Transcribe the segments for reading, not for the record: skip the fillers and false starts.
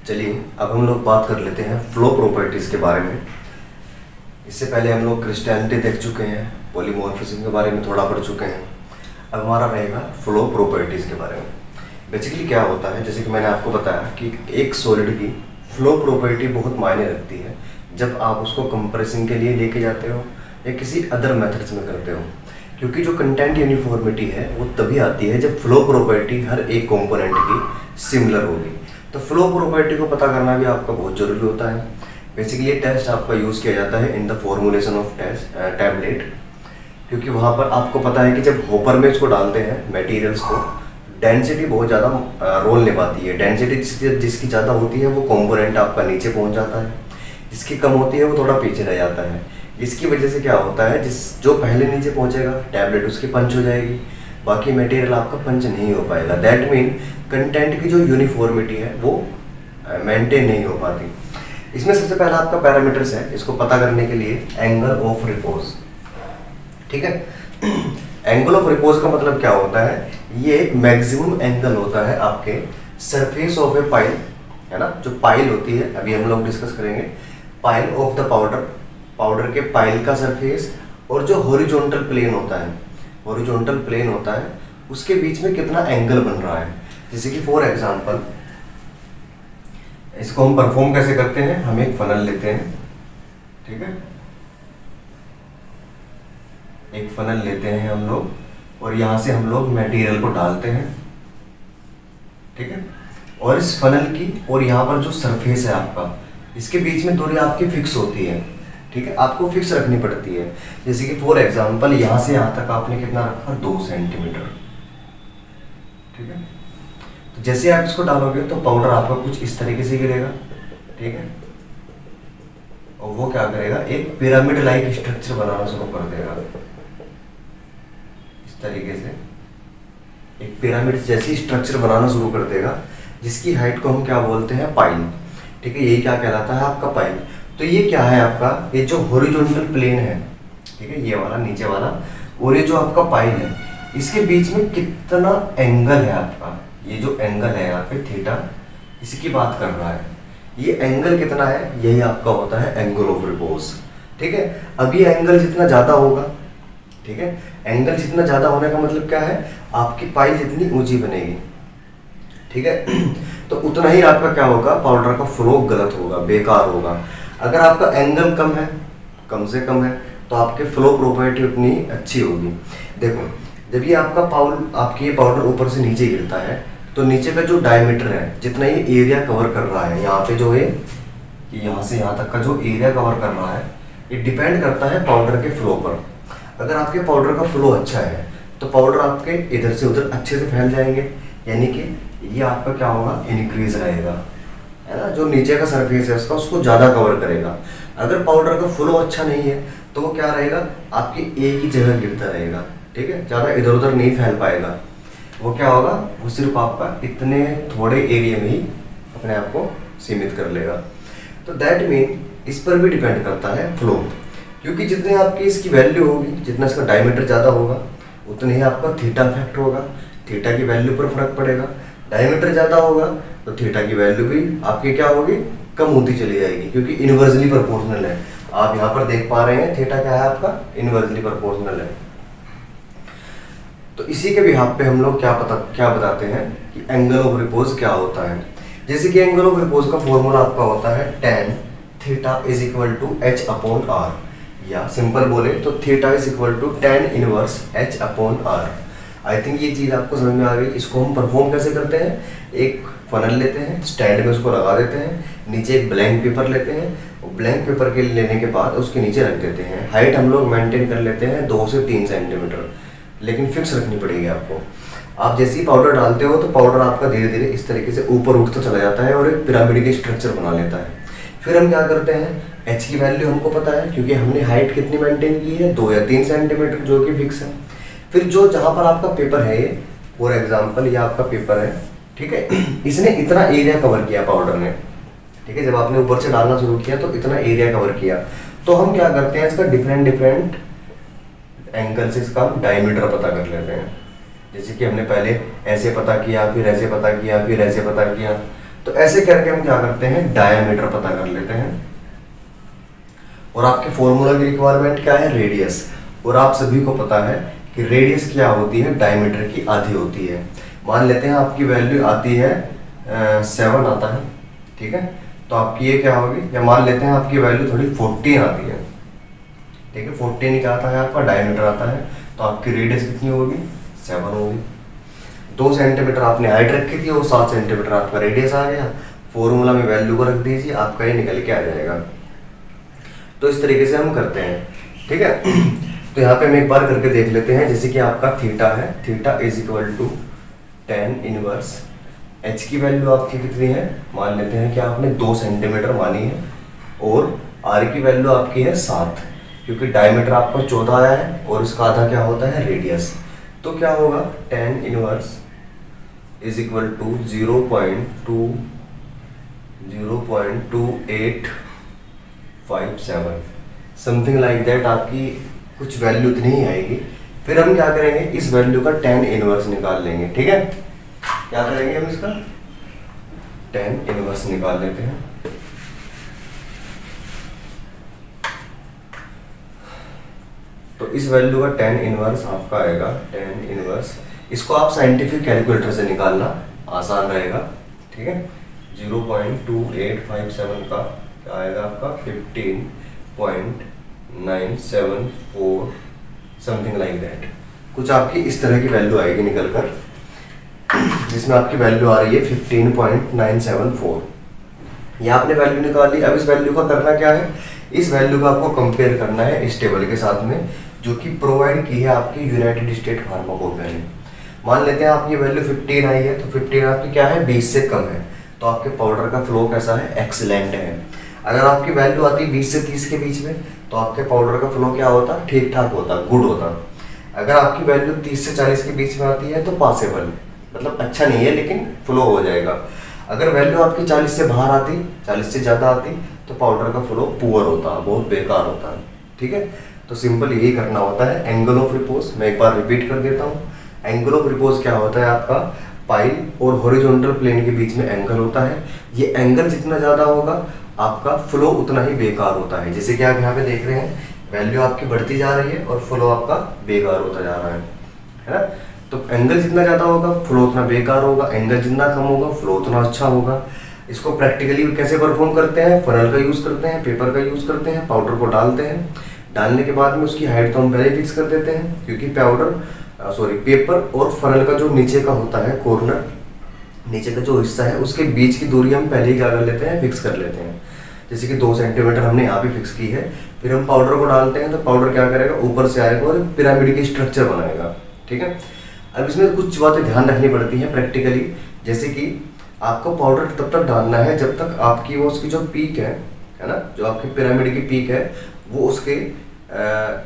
चलिए अब हम लोग बात कर लेते हैं फ्लो प्रॉपर्टीज़ के बारे में। इससे पहले हम लोग क्रिस्टैलिटी देख चुके हैं, पॉलीमॉर्फिज्म के बारे में थोड़ा पढ़ चुके हैं। अब हमारा रहेगा फ्लो प्रॉपर्टीज़ के बारे में। बेसिकली क्या होता है, जैसे कि मैंने आपको बताया कि एक सॉलिड की फ्लो प्रॉपर्टी बहुत मायने रखती है जब आप उसको कंप्रेसिंग के लिए लेके जाते हो या किसी अदर मेथड्स में करते हो, क्योंकि जो कंटेंट यूनिफॉर्मिटी है वो तभी आती है जब फ्लो प्रॉपर्टी हर एक कंपोनेंट की सिमिलर होगी। तो फ्लो प्रॉपर्टी को पता करना भी आपका बहुत ज़रूरी होता है। बेसिकली ये टेस्ट आपका यूज़ किया जाता है in the formulation of test tablet, क्योंकि वहाँ पर आपको पता है कि जब हॉपर में इसको डालते हैं मटेरियल्स को, डेंसिटी बहुत ज़्यादा रोल निभाती है। डेंसिटी जिसकी ज़्यादा होती है वो कंपोनेंट आपका नीचे पहुँच जाता है, जिसकी कम होती है वो थोड़ा पीछे रह जाता है। इसकी वजह से क्या होता है, जो पहले नीचे पहुँचेगा टैबलेट उसकी पंच हो जाएगी, बाकी मटेरियल आपका पंच नहीं हो पाएगा। दैट मीन कंटेंट की जो यूनिफॉर्मिटी है वो मेंटेन नहीं हो पाती। इसमें सबसे पहला आपका पैरामीटर्स है, इसको पता करने के लिए एंगल ऑफ रिपोज। ठीक है, एंगल ऑफ रिपोज का मतलब क्या होता है, ये एक मैक्सिमम एंगल होता है आपके सरफेस ऑफ ए पाइल, है ना। जो पाइल होती है अभी हम लोग डिस्कस करेंगे, pile of the powder, powder के पाइल का सरफेस और जो हॉरिजॉन्टल प्लेन होता है, हॉरिजॉन्टल प्लेन होता है उसके बीच में कितना एंगल बन रहा है। जैसे कि फॉर एग्जांपल इसको हम परफॉर्म कैसे करते हैं, हम एक फनल लेते हैं, ठीक है, एक फनल लेते हैं हम लोग और यहाँ से हम लोग मटेरियल को डालते हैं, ठीक है। और इस फनल की और यहाँ पर जो सरफेस है आपका, इसके बीच में दूरी आपकी फिक्स होती है, ठीक है, आपको फिक्स रखनी पड़ती है। जैसे कि फॉर एग्जांपल यहाँ से यहाँ तक आपने कितना रखा, 2 सेंटीमीटर, ठीक है। तो जैसे आप इसको डालोगे तो पाउडर आपका कुछ इस तरीके से गिरेगा, ठीक है, और वो क्या करेगा, एक पिरामिड लाइक स्ट्रक्चर बनाना शुरू कर देगा। इस तरीके से एक पिरामिड जैसी स्ट्रक्चर बनाना शुरू कर देगा, जिसकी हाइट को हम क्या बोलते हैं, पाइल, ठीक है। यही क्या कहलाता है आपका पाइल। तो ये क्या है आपका, ये जो हॉरिजॉन्टल प्लेन है, ठीक है, ये वाला नीचे वाला, और ये जो आपका पाइल है, इसके बीच में कितना एंगल है आपका, ये जो एंगल है यहाँ पे थीटा, इसकी बात कर रहा है। ये एंगल कितना है, यही आपका होता है एंगल ऑफ रिपोज, ठीक है। अब ये एंगल जितना ज़्यादा होगा, ठीक है, एंगल जितना ज़्यादा होने का मतलब क्या है, आपकी पाइल जितनी ऊंची बनेगी, ठीक है, तो उतना ही आपका क्या होगा, पाउडर का फ्लो गलत होगा, बेकार होगा। अगर आपका एंगल कम है, कम से कम है, तो आपके फ्लो प्रॉपर्टी उतनी अच्छी होगी। देखो जब ये आपका आपकी ये पाउडर ऊपर से नीचे गिरता है, तो नीचे का जो डायमीटर है, जितना ये एरिया कवर कर रहा है, यहाँ पे जो है कि यहाँ से यहाँ तक का जो एरिया कवर कर रहा है, ये डिपेंड करता है पाउडर के फ्लो पर। अगर आपके पाउडर का फ्लो अच्छा है तो पाउडर आपके इधर से उधर अच्छे से फैल जाएंगे, यानी कि ये आपका क्या होगा, इनक्रीज रहेगा, है ना। जो नीचे का सरफेस है उसका, उसको ज़्यादा कवर करेगा। अगर पाउडर का फ्लो अच्छा नहीं है तो वो क्या रहेगा, आपकी एक ही जगह गिरता रहेगा, ठीक है, ज़्यादा इधर उधर नहीं फैल पाएगा। वो क्या होगा, वो सिर्फ आपका इतने थोड़े एरिया में ही अपने आप को सीमित कर लेगा। तो दैट मीन इस पर भी डिपेंड करता है फ्लो, क्योंकि जितनी आपकी इसकी वैल्यू होगी, जितना इसका डायमीटर ज़्यादा होगा, उतने ही आपका थीटा इफेक्ट होगा, थीटा की वैल्यू पर फर्क पड़ेगा। डायमीटर ज़्यादा होगा तो थीटा की वैल्यू भी आपकी क्या होगी, कम होती चली जाएगी, क्योंकि इनवर्सली प्रोपोर्शनल है। आप यहाँ पर देख पा रहे हैं थीटा क्या है आपका, इनवर्सली प्रोपोर्शनल है। तो इसी के बिहाफ पे हम लोग क्या बताते हैं कि एंगल ऑफ रिपोज क्या होता है। जैसे कि एंगल ऑफ रिपोज का फॉर्मूला आपका होता है tan theta is equal to h upon r, या सिंपल बोले तो theta is equal to tan inverse h upon r। I think ये चीज़ आपको समझ में आ गई। इसको हम परफॉर्म कैसे करते हैं, एक फनल लेते हैं, स्टैंड में उसको लगा देते हैं, नीचे एक ब्लैंक पेपर लेते हैं, ब्लैंक पेपर के लेने के बाद उसके नीचे रख देते हैं। हाइट हम लोग मेंटेन कर लेते हैं 2 से 3 सेंटीमीटर, लेकिन फिक्स रखनी पड़ेगी आपको। आप जैसे ही पाउडर डालते हो तो पाउडर आपका धीरे धीरे इस तरीके से ऊपर उठता चला जाता है और एक पिरामिड की स्ट्रक्चर बना लेता है। फिर हम क्या करते हैं, एच की वैल्यू हमको पता है, क्योंकि हमने हाइट कितनी मेंटेन की है, 2 या 3 सेंटीमीटर, जो कि फिक्स है। फिर जो जहाँ पर आपका पेपर है, ये फॉर एग्जाम्पल ये आपका पेपर है, ठीक है, इसने इतना एरिया कवर किया पाउडर ने, ठीक है, जब आपने ऊपर से डालना शुरू किया तो इतना एरिया कवर किया। तो हम क्या करते हैं, इसका डिफरेंट एंगल से इसका डायमीटर पता कर लेते हैं। जैसे कि हमने पहले ऐसे पता किया, फिर ऐसे पता किया, फिर ऐसे पता किया, तो ऐसे करके हम क्या करते हैं, डायमीटर पता कर लेते हैं। और आपके फॉर्मूला की रिक्वायरमेंट क्या है, रेडियस। और आप सभी को पता है कि रेडियस क्या होती है, डायमीटर की आधी होती है। मान लेते हैं आपकी वैल्यू आती है 7 आता है, ठीक है, तो आपकी ये क्या होगी, या मान लेते हैं आपकी वैल्यू थोड़ी 14 आती है, ठीक है, 14 क्या आता है आपका, डायमीटर आता है, तो आपकी रेडियस कितनी होगी, 7 होगी। 2 सेंटीमीटर आपने हाइट रखी थी और 7 सेंटीमीटर आपका रेडियस आ गया। फॉर्मूला में वैल्यू को रख दीजिए, आपका ये निकल के आ जाएगा। तो इस तरीके से हम करते हैं, ठीक है। तो यहाँ पे हम एक बार करके देख लेते हैं। जैसे कि आपका थीटा है, theta is equal to tan inverse H की वैल्यू आपकी कितनी है, मान लेते हैं कि आपने 2 सेंटीमीटर मानी है, और आर की वैल्यू आपकी है 7, क्योंकि डायमीटर आपका 14 आया है और इसका आधा क्या होता है, रेडियस। तो क्या होगा, tan inverse is equal to 0.2857 something like that, आपकी कुछ वैल्यू इतनी ही आएगी। फिर हम क्या करेंगे, इस वैल्यू का tan इनवर्स निकाल लेंगे, ठीक है। क्या करेंगे हम, इसका tan इनवर्स निकाल लेते हैं। तो इस वैल्यू का tan इनवर्स आपका आएगा, tan इनवर्स, इसको आप साइंटिफिक कैलकुलेटर से निकालना आसान रहेगा, ठीक है। 0.2857 का क्या आएगा आपका, 15.974 समथिंग लाइक दैट, कुछ आपकी इस तरह की वैल्यू आएगी निकल कर, जिसमें आपकी वैल्यू आ रही है 15.974। ये आपने वैल्यू निकाल ली। अब इस वैल्यू का करना क्या है, इस वैल्यू का आपको कंपेयर करना है इस टेबल के साथ में, जो कि प्रोवाइड की है आपकी यूनाइटेड स्टेट फार्माकोपिया ने। मान लेते हैं आपकी वैल्यू 15 आई है, तो 15 आपकी क्या है, 20 से कम है, तो आपके पाउडर का फ्लो कैसा है, एक्सीलेंट है। अगर आपकी वैल्यू आती है 20 से 30 के बीच में, तो आपके पाउडर का फ्लो क्या होता, ठीक ठाक होता, गुड होता। अगर आपकी वैल्यू 30 से 40 के बीच में आती है तो पासेबल, मतलब अच्छा नहीं है लेकिन फ्लो हो जाएगा। अगर वैल्यू आपकी 40 से बाहर आती, 40 से ज़्यादा आती, तो पाउडर का फ्लो पुअर होता, बहुत बेकार होता है, ठीक है। तो सिंपल यही करना होता है। एंगल ऑफ रिपोज मैं एक बार रिपीट कर देता हूँ। एंगल ऑफ रिपोज क्या होता है आपका, पाइल और हॉरिजॉन्टल प्लेन के बीच में एंगल होता है। ये एंगल जितना ज़्यादा होगा आपका फ्लो उतना ही बेकार होता है। जैसे कि आप यहाँ पे देख रहे हैं, वैल्यू आपकी बढ़ती जा रही है और फ्लो आपका बेकार होता जा रहा है ना। तो एंगल जितना ज़्यादा होगा फ्लो उतना बेकार होगा, एंगल जितना कम होगा फ्लो उतना अच्छा होगा। इसको प्रैक्टिकली कैसे परफॉर्म करते हैं, फनल का यूज़ करते हैं, पेपर का यूज़ करते हैं, पाउडर को डालते हैं। डालने के बाद में उसकी हाइट तो हम पहले फिक्स कर देते हैं, क्योंकि पेपर और फनल का जो नीचे का होता है कॉर्नर, नीचे का जो हिस्सा है उसके बीच की दूरी हम पहले ही क्या कर लेते हैं, फिक्स कर लेते हैं। जैसे कि 2 सेंटीमीटर हमने यहाँ पे फिक्स की है। फिर हम पाउडर को डालते हैं तो पाउडर क्या करेगा, ऊपर से आएगा और पिरामिड की स्ट्रक्चर बनाएगा, ठीक है। अब इसमें कुछ बातें ध्यान रखनी पड़ती हैं प्रैक्टिकली, जैसे कि आपको पाउडर तब तक डालना है जब तक आपकी वो उसकी जो पीक है ना, जो आपकी पिरामिड की पीक है वो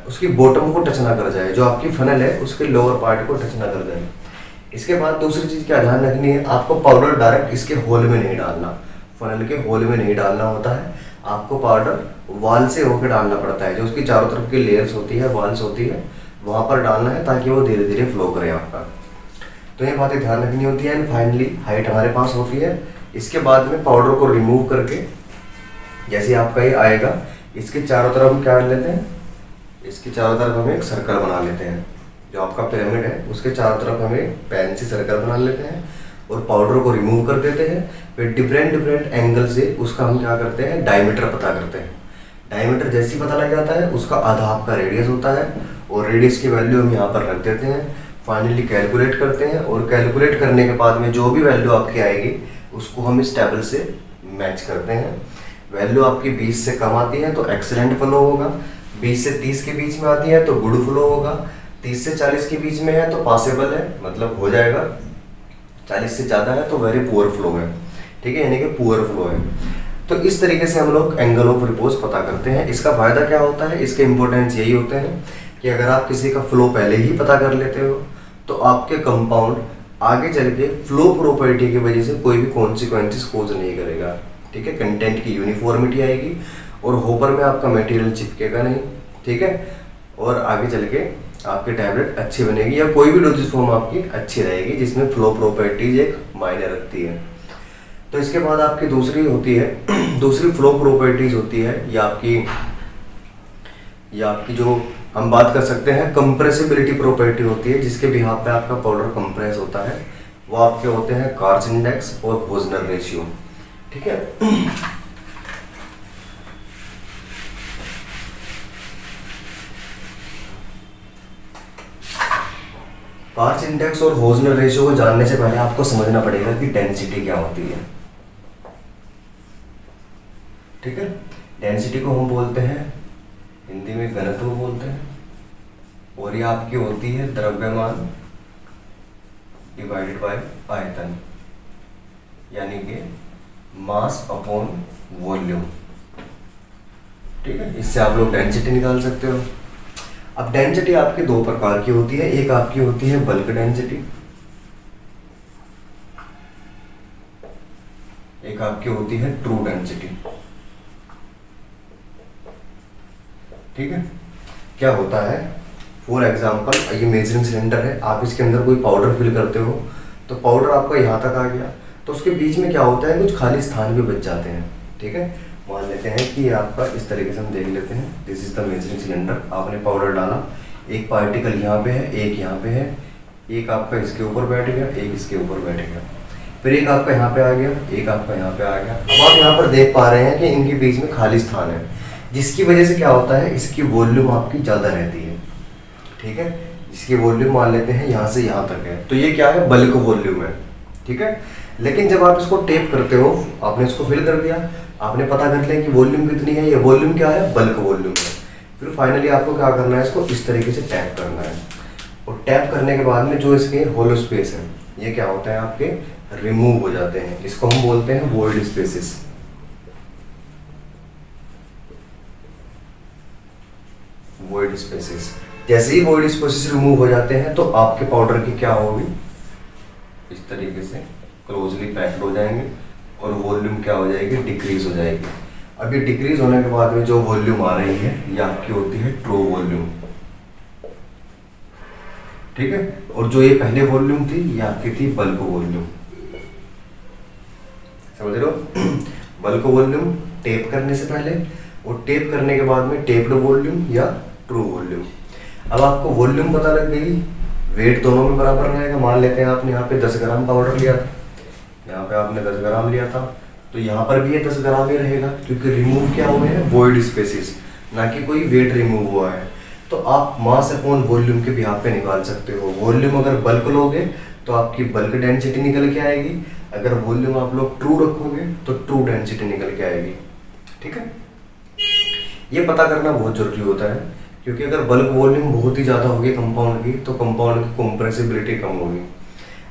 उसकी बॉटम को टच ना कर जाए, जो आपकी फनल है उसके लोअर पार्ट को टच ना कर जाए। इसके बाद दूसरी चीज़ क्या ध्यान रखनी है, आपको पाउडर डायरेक्ट इसके होल में नहीं डालना, फनल के होल में नहीं डालना होता है। आपको पाउडर वाल से होकर डालना पड़ता है, जो उसकी चारों तरफ की लेयर्स होती है, वाल्स होती है, वहाँ पर डालना है ताकि वो धीरे धीरे फ्लो करे आपका। तो ये बातें ध्यान रखनी होती है। एंड फाइनली हाइट हमारे पास होती है। इसके बाद में पाउडर को रिमूव करके जैसे आपका ये आएगा, इसके चारों तरफ हम क्या कर लेते हैं, इसके चारों तरफ हम एक सर्कल बना लेते हैं। जो आपका पिरामिड है उसके चारों तरफ हम एक पेन से सर्कल बना लेते हैं और पाउडर को रिमूव कर देते हैं। फिर डिफरेंट एंगल से उसका हम क्या करते हैं, डायमीटर पता करते हैं। डायमीटर जैसे ही पता लग जाता है उसका आधा आपका रेडियस होता है, और रेडियस की वैल्यू हम यहाँ पर रख देते हैं। फाइनली कैलकुलेट करते हैं, और कैलकुलेट करने के बाद में जो भी वैल्यू आपकी आएगी उसको हम इस टेबल से मैच करते हैं। वैल्यू आपकी 20 से कम आती है तो एक्सीलेंट फ्लो होगा, 20 से 30 के बीच में आती है तो गुड फ्लो होगा, 30 से 40 के बीच में है तो पॉसिबल है, मतलब हो जाएगा, 40 से ज़्यादा है तो वेरी पुअर फ्लो है, ठीक है, यानी कि पुअर फ्लो है। तो इस तरीके से हम लोग एंगल ऑफ रिपोज पता करते हैं। इसका फायदा क्या होता है, इसके इंपॉर्टेंस यही होते हैं कि अगर आप किसी का फ्लो पहले ही पता कर लेते हो तो आपके कंपाउंड आगे चल के फ्लो प्रॉपर्टी की वजह से कोई भी कॉन्सिक्वेंसेस कोज नहीं करेगा, ठीक है। कंटेंट की यूनिफॉर्मिटी आएगी और होपर में आपका मटेरियल चिपकेगा नहीं, ठीक है, और आगे चल के आपकी टैबलेट अच्छी बनेगी या कोई भी डोजेज फॉर्म आपकी अच्छी रहेगी जिसमें फ्लो प्रॉपर्टीज एक मायने रखती है। तो इसके बाद आपकी दूसरी होती है दूसरी फ्लो प्रॉपर्टीज होती है, या आपकी जो हम बात कर सकते हैं कंप्रेसिबिलिटी प्रॉपर्टी होती है, जिसके बिहाफ पे आपका पाउडर कंप्रेस होता है। वो आपके होते हैं कार्च इंडेक्स और पोजनर रेशियो। ठीक है, कार्च इंडेक्स और होजनर रेशियो को जानने से पहले आपको समझना पड़ेगा कि डेंसिटी क्या होती है। ठीक है, डेंसिटी को हम बोलते हैं हिंदी में घनत्व बोलते हैं, और ये आपकी होती है द्रव्यमान डिवाइडेड बाय आयतन, यानी कि मास अपॉन वॉल्यूम। ठीक है, इससे आप लोग डेंसिटी निकाल सकते हो। अब डेंसिटी आपकी दो प्रकार की होती है, एक आपकी होती है बल्क डेंसिटी, एक आपकी होती है ट्रू डेंसिटी। ठीक है, क्या होता है, फॉर एग्जांपल ये मेजरिंग सिलेंडर है, आप इसके अंदर कोई पाउडर फिल करते हो, तो पाउडर आपका यहाँ तक आ गया, तो उसके बीच में क्या होता है, कुछ खाली स्थान भी बच जाते हैं। ठीक है, मान लेते हैं कि आपका इस तरीके से हम देख लेते हैं, this is the measuring cylinder. आपने पाउडर डाला, एक पार्टिकल यहाँ पे है, एक यहाँ पे है, एक आपका इसके ऊपर बैठ गया, एक इसके ऊपर बैठ गया, फिर एक आपका यहाँ पे आ गया, एक आपका यहाँ पे आ गया। अब आप यहाँ पर देख पा रहे हैं कि इनके बीच में खाली स्थान है, जिसकी वजह से क्या होता है, इसकी वॉल्यूम आपकी ज़्यादा रहती है। ठीक है, इसकी वॉल्यूम मान लेते हैं यहाँ से यहाँ तक है, तो ये क्या है, बल्क वॉल्यूम है। ठीक है, लेकिन जब आप इसको टेप करते हो, आपने इसको फिल कर दिया, आपने पता कर लिया कि वॉल्यूम कितनी है, ये वॉल्यूम क्या है, बल्क वॉल्यूम है। फिर फाइनली आपको क्या करना है, इसको इस तरीके से टैप करना है, और टैप करने के बाद में जो इसके होलो स्पेस है, ये क्या होता है, आपके रिमूव हो जाते हैं। इसको हम बोलते हैं वॉइड स्पेसेस। वॉइड स्पेसेस, जैसे ही वॉइड स्पेसेस रिमूव हो जाते हैं, तो आपके पाउडर की क्या होगी, इस तरीके से क्लोजली पैक्ड हो जाएंगे, और वॉल्यूम क्या हो जाएगी, डिक्रीज हो जाएगी। अब ये डिक्रीज होने के बाद में जो वॉल्यूम आ रही है, ये आपकी होती है ट्रू वॉल्यूम। ठीक है, और जो ये पहले वॉल्यूम थी, ये आपकी थी बल्क वॉल्यूम। समझ रहे हो, बल्क वॉल्यूम टेप करने से पहले, और टेप करने के बाद में टेप्ड वॉल्यूम या ट्रू वॉल्यूम। अब आपको वॉल्यूम पता लग गई, वेट दोनों में बराबर रहेगा। मान लेते हैं आपने यहाँ पे 10 ग्राम पाउडर लिया था, यहाँ पे आपने 10 ग्राम लिया था, तो यहाँ पर भी ये 10 ग्राम ही रहेगा, क्योंकि रिमूव क्या हुए हैं, वॉइड स्पेसेस, ना कि कोई वेट रिमूव हुआ है। तो आप मास अपॉन वॉल्यूम के बिहाफ पे निकाल सकते हो। वॉल्यूम अगर बल्क लोगे तो आपकी बल्क डेंसिटी निकल के आएगी, अगर वॉल्यूम आप लोग ट्रू रखोगे तो ट्रू डेंसिटी निकल के आएगी। ठीक है, ये पता करना बहुत जरूरी होता है, क्योंकि अगर बल्क वॉल्यूम बहुत ही ज़्यादा होगी कंपाउंड की, तो कंपाउंड की कंप्रेसिबिलिटी कम होगी।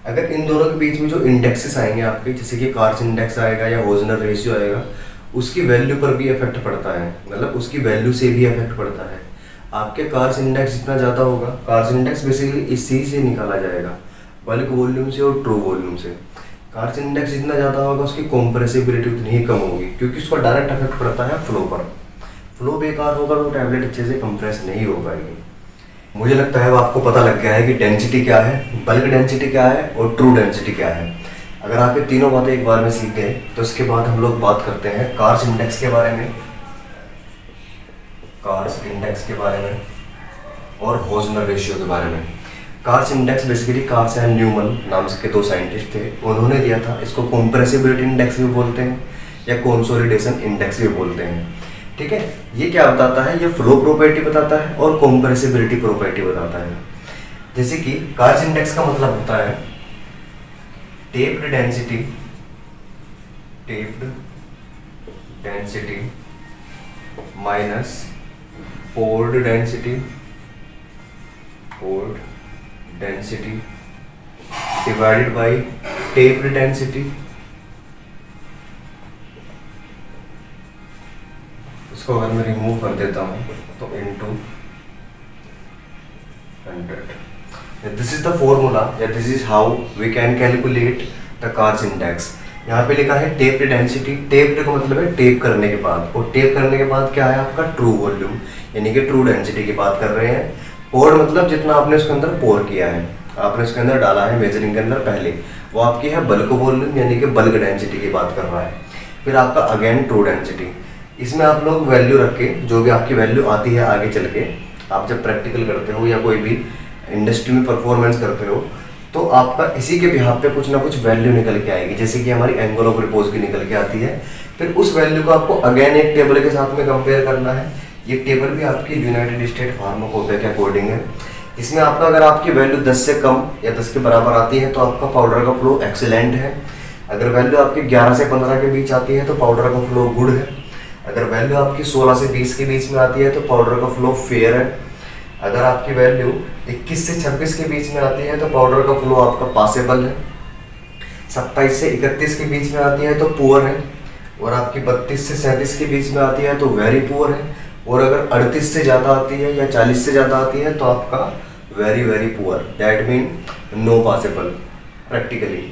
अगर इन दोनों के बीच में जो इंडेक्सेस आएंगे आपके, जैसे कि कार्च इंडेक्स आएगा या होजनर रेशियो आएगा, उसकी वैल्यू पर भी इफेक्ट पड़ता है, मतलब उसकी वैल्यू से भी इफेक्ट पड़ता है। आपके कार्च इंडेक्स जितना ज़्यादा होगा, कार्च इंडेक्स बेसिकली इसी से निकाला जाएगा, बल्क वॉल्यूम से और ट्रू वॉल्यूम से। कार्च इंडेक्स जितना ज़्यादा होगा, उसकी कंप्रेसिबिलिटी उतनी ही कम होगी, क्योंकि उसका डायरेक्ट इफेक्ट पड़ता है फ्लो पर। फ्लो बेकार होगा तो टैबलेट अच्छे से कंप्रेस नहीं हो पाएगी। मुझे लगता है वो आपको पता लग गया है कि डेंसिटी क्या है, बल्क डेंसिटी क्या है और ट्रू डेंसिटी क्या है। अगर आप ये तीनों बातें एक बार में सीख गए, तो इसके बाद हम लोग बात करते हैं कार्च इंडेक्स के बारे में, कार्च इंडेक्स के बारे में और होजनर रेशियो के बारे में। कार्च इंडेक्स बेसिकली कार्च एंड न्यूमन नाम के दो साइंटिस्ट थे, उन्होंने दिया था। इसको कंप्रेसिबिलिटी इंडेक्स भी बोलते हैं या कंसोलिडेशन इंडेक्स भी बोलते हैं। ठीक है, ये क्या बताता है, ये फ्लो प्रॉपर्टी बताता है और कंप्रेसिबिलिटी प्रॉपर्टी बताता है। जैसे कि कार्च इंडेक्स का मतलब होता है tapped density minus poured density divided by tapped density. इसको अगर मैं रिमूव कर देता हूँ तो into 100। This is the formula या this is how we can calculate the Carr's index. यहाँ पे लिखा है टेप्ड डेंसिटी, टेप्ड का मतलब है टेप करने के बाद, और टेप करने के बाद क्या है आपका ट्रू वॉल्यूम, यानी कि ट्रू डेंसिटी की बात कर रहे हैं। पोर्ड मतलब जितना आपने उसके अंदर पोर किया है। आपने उसके अंदर डाला है मेजरिंग के अंदर पहले, वो आपकी है बल्क वॉल्यूम यानी कि बल्क डेंसिटी की बात कर रहा है। फिर आपका अगेन ट्रू डेंसिटी, इसमें आप लोग वैल्यू रख के जो भी आपकी वैल्यू आती है आगे चल के आप जब प्रैक्टिकल करते हो या कोई भी इंडस्ट्री में परफॉर्मेंस करते हो तो आपका इसी के बिहाफ पे कुछ ना कुछ वैल्यू निकल के आएगी, जैसे कि हमारी एंगल ऑफ रिपोज की निकल के आती है। फिर उस वैल्यू को आपको अगेन एक टेबल के साथ में कंपेयर करना है। ये टेबल भी आपकी यूनाइटेड स्टेट फार्माकोपिया के अकॉर्डिंग है। इसमें आपका अगर आपकी वैल्यू 10 से कम या 10 के बराबर आती है तो आपका पाउडर का फ्लो एक्सीलेंट है। अगर वैल्यू आपकी 11 से 15 के बीच आती है तो पाउडर का फ्लो गुड है। अगर वैल्यू आपकी 16 से 20 के बीच में आती है तो पाउडर का फ्लो फेयर है। अगर आपकी वैल्यू 21 से 26 के बीच में आती है तो पाउडर का फ्लो आपका पासेबल है। 27 से 31 के बीच में आती है तो पुअर है। और आपकी 32 से 37 के बीच में आती है तो वेरी पुअर है। और अगर 38 से ज़्यादा आती है या 40 से ज़्यादा आती है तो आपका very very poor, that mean no passable practically.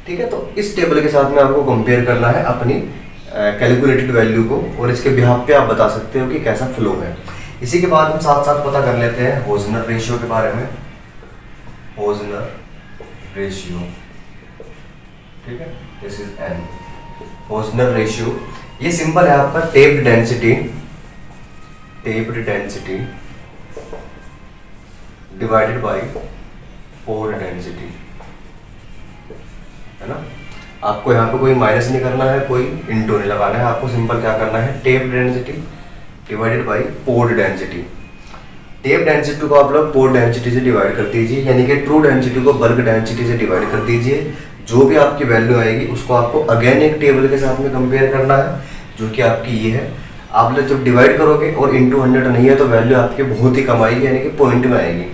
ठीक है, तो इस टेबल के साथ में आपको कंपेयर करना है अपनी कैलकुलेटेड वैल्यू को और इसके बिहाफ पे आप बता सकते हो कि कैसा फ्लो है। इसी के बाद हम साथ साथ पता कर लेते हैं होजनर रेशियो के बारे में। होजनर रेशियो, ठीक है, this is an. Hausner ratio ये सिंपल है आपका tapped density divided by poured density, है ना। आपको यहाँ पे कोई माइनस नहीं करना है, कोई इंटू नहीं लगाना है, आपको सिंपल क्या करना है, tap density divided by poured density. Tap density को आप लोग पोर्ड डेंसिटी से डिवाइड कर दीजिए, यानी कि ट्रू डेंसिटी को बल्क डेंसिटी से डिवाइड कर दीजिए। जो भी आपकी वैल्यू आएगी उसको आपको अगेन एक टेबल के साथ में कंपेयर करना है, जो कि आपकी ये है। आप लोग जब डिवाइड करोगे और इंटू 100 नहीं है तो वैल्यू आपकी बहुत ही कम आएगी, यानी कि पॉइंट में आएगी।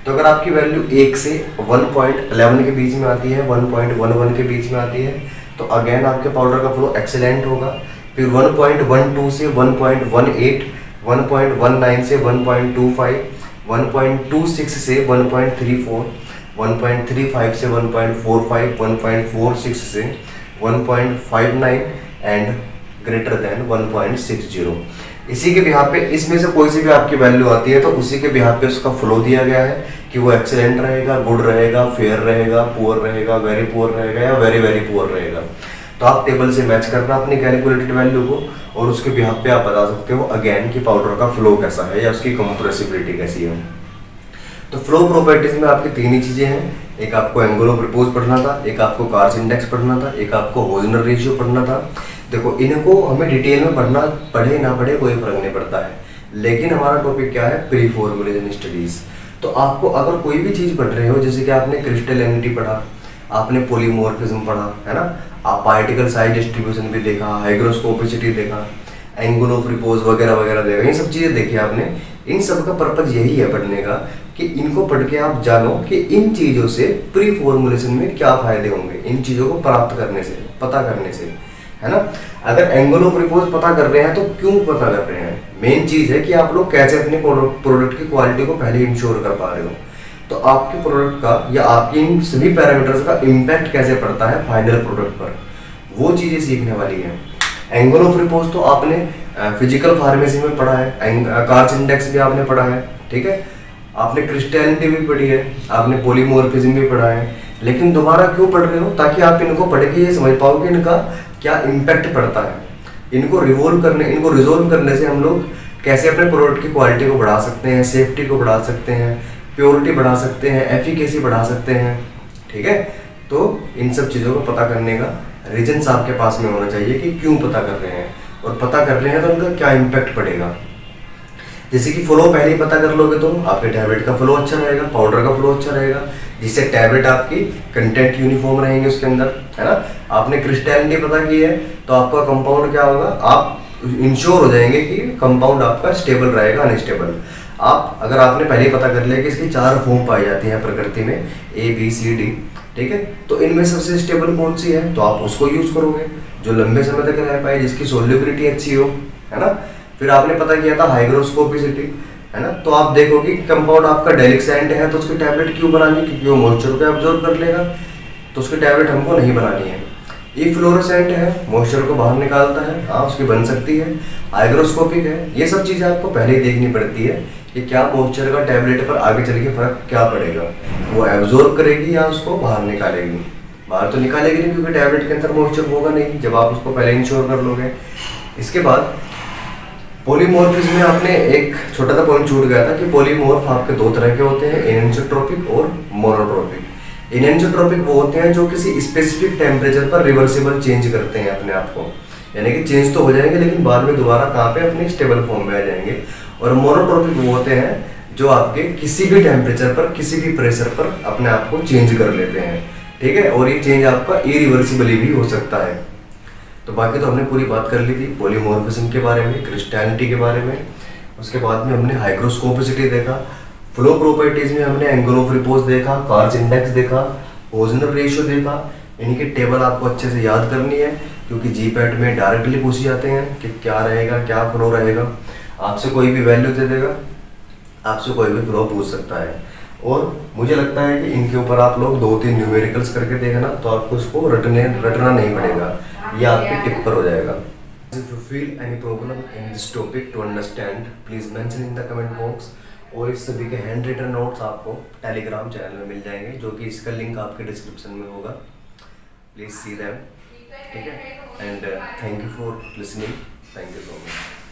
तो अगर आपकी वैल्यू 1 से 1.11 के बीच में आती है, 1.11 के बीच में आती है, तो अगेन आपके पाउडर का फ्लो एक्सीलेंट होगा। फिर 1.12 से 1.18, 1.19 से 1.25, 1.26 से 1.34, 1.35 से 1.45, 1.46 से 1.59 एंड ग्रेटर देन 1.60। इसी के बिहाफ पे इसमें से कोई सी भी आपकी वैल्यू आती है तो उसी के बिहाफ पे उसका फ्लो दिया गया है कि वो एक्सीलेंट रहेगा, गुड रहेगा, फेयर रहेगा, पुअर रहेगा, वेरी पुअर रहेगा या वेरी वेरी पुअर रहेगा। तो आप टेबल से मैच करना अपनी कैलकुलेटेड वैल्यू को और उसके बिहाफ पे आप बता सकते हो अगेन कि पाउडर का फ्लो कैसा है या उसकी कंप्रेसिबिलिटी कैसी है। तो फ्लो प्रॉपर्टीज में आपकी तीन ही चीजें हैं, एक आपको एंगल ऑफ रिपोज पढ़ना था, एक आपको कार्स इंडेक्स पढ़ना था, एक आपको होजनर रेशियो पढ़ना था। देखो इनको हमें डिटेल में पढ़ना पढ़े ना पढ़े कोई फर्क नहीं पड़ता है, लेकिन हमारा टॉपिक क्या है, प्री फॉर्मुलेशन स्टडीज। तो आपको अगर कोई भी चीज पढ़ रहे हो, जैसे कि आपने क्रिस्टलिनिटी पढ़ा, आपने पॉलीमॉर्फिज्म पढ़ा, है ना, आप पार्टिकल साइज डिस्ट्रीब्यूशन भी देखा, हाइग्रोस्कोपिसिटी देखा, एंगल ऑफ रिपोज वगैरह वगैरह देखा, ये सब चीजें देखी आपने। इन सब का पर्पज यही है पढ़ने का कि इनको पढ़ के आप जानो कि इन चीजों से प्री फॉर्मुलेशन में क्या फायदे होंगे, इन चीजों को प्राप्त करने से, पता करने से, है ना। अगर एंगल ऑफ रिपोज पता कर रहे हैं तो क्यों पता कर रहे हैं, मेन चीज है कि आप लोग कैसे अपने प्रोडक्ट की क्वालिटी को पहले इंश्योर कर पा रहे हो। तो आपके प्रोडक्ट का या आपके इन सभी पैरामीटर्स का इम्पैक्ट कैसे पड़ता है फाइनल प्रोडक्ट पर, वो चीजें सीखने वाली है। एंगल ऑफ रिपोज तो आपने फिजिकल फार्मेसी में पढ़ा है, कार्स इंडेक्स भी आपने पढ़ा है, ठीक है, आपने क्रिस्टलिनिटी भी पढ़ी है, आपने पॉलीमॉर्फिज्म भी पढ़ा है, लेकिन दोबारा क्यों पढ़ रहे हो, ताकि आप इनको पढ़ के ये समझ पाओ कि इनका क्या इम्पैक्ट पड़ता है। इनको रिजोल्व करने से हम लोग कैसे अपने प्रोडक्ट की क्वालिटी को बढ़ा सकते हैं, सेफ्टी को बढ़ा सकते हैं, प्योरिटी बढ़ा सकते हैं, एफिकेसी बढ़ा सकते हैं, ठीक है। तो इन सब चीज़ों को पता करने का रीजन्स आपके पास में होना चाहिए कि क्यों पता कर रहे हैं, और पता कर रहे हैं तो उनका क्या इम्पैक्ट पड़ेगा। जैसे कि फ्लो पहले ही पता कर लोगे तो आपके टैबलेट का फ्लो अच्छा रहेगा, पाउडर का फ्लो अच्छा रहेगा, जिससे टैबलेट आपकी कंटेंट यूनिफॉर्म रहेंगे उसके अंदर, है ना। आपने क्रिस्टलिनिटी पता की है तो आपका कंपाउंड क्या होगा, आप इंश्योर हो जाएंगे कि कंपाउंड आपका स्टेबल रहेगा, अनस्टेबल। आप अगर आपने पहले ही पता कर लिया कि इसकी 4 फॉर्म पाई जाती हैं प्रकृति में, ABCD, ठीक है, तो इनमें सबसे स्टेबल कौन सी है तो आप उसको यूज करोगे जो लंबे समय तक रह पाए, जिसकी सोल्युबिलिटी अच्छी हो, है ना। फिर आपने पता किया था हाइग्रोस्कोपिसिटी, है ना, तो आप देखोगे कि कंपाउंड आपका डेलिक्सेंट है तो उसकी टैबलेट क्यों बनानी, क्योंकि वो मॉइस्चर को एब्जॉर्ब कर लेगा, तो उसकी टैबलेट हमको नहीं बनानी है। ये फ्लोरोसेंट है, मॉइस्चर को बाहर निकालता है, हाँ उसकी बन सकती है। हाइग्रोस्कोपिक है, ये सब चीज़ें आपको पहले ही देखनी पड़ती है कि क्या मॉइस्चर का टैबलेट पर आगे चल के फर्क क्या पड़ेगा, वो एब्जॉर्ब करेगी या उसको बाहर निकालेगी। बाहर तो निकालेगी नहीं क्योंकि टैबलेट के अंदर मॉइस्चर होगा नहीं जब आप उसको पहले इंश्योर कर लोगे। इसके बाद पॉलीमॉर्फिज्म में आपने एक छोटा सा पॉइंट छूट गया था कि पॉलीमॉर्फ आपके दो तरह के होते हैं, एनेंसोट्रोपिक और मोनोट्रोपिक। एनेंसोट्रोपिक वो होते हैं जो किसी स्पेसिफिक टेम्परेचर पर रिवर्सिबल चेंज करते हैं अपने आप को, यानी कि चेंज तो हो जाएंगे लेकिन बाद में दोबारा कहाँ पे अपने स्टेबल फॉर्म में आ जाएंगे। और मोनोट्रोपिक वो होते हैं जो आपके किसी भी टेम्परेचर पर किसी भी प्रेशर पर अपने आप को चेंज कर लेते हैं, ठीक है। और ये चेंज आपका इरिवर्सिबली भी हो सकता है। तो बाकी तो हमने पूरी बात कर ली थी पॉलीमॉर्फिज्म के बारे में, क्रिस्टैलिटी के बारे में। उसके बाद में हमने हाइग्रोस्कोपिसिटी देखा, फ्लो प्रॉपर्टीज में हमने एंगल ऑफ रिपोज देखा, कार्च इंडेक्स देखा, पोजनर रेशियो देखा। इनकी टेबल आपको अच्छे से याद करनी है क्योंकि जीपैट में डायरेक्टली पूछे जाते हैं कि क्या रहेगा, क्या फ्लो रहेगा। आपसे कोई भी वैल्यू दे देगा, आपसे कोई भी फ्लो पूछ सकता है। और मुझे लगता है कि इनके ऊपर आप लोग 2-3 न्यूमेरिकल्स करके देखना तो आपको उसको रटना नहीं पड़ेगा, ये आपके टिप पर हो जाएगा। If you feel any problem in this topic to understand, please mention in the comment box। और इस सभी के हैंड रिटन नोट्स आपको टेलीग्राम चैनल में मिल जाएंगे जो कि इसका लिंक आपके डिस्क्रिप्शन में होगा, प्लीज सी दैम, ठीक है। And thank you for listening, thank you so much.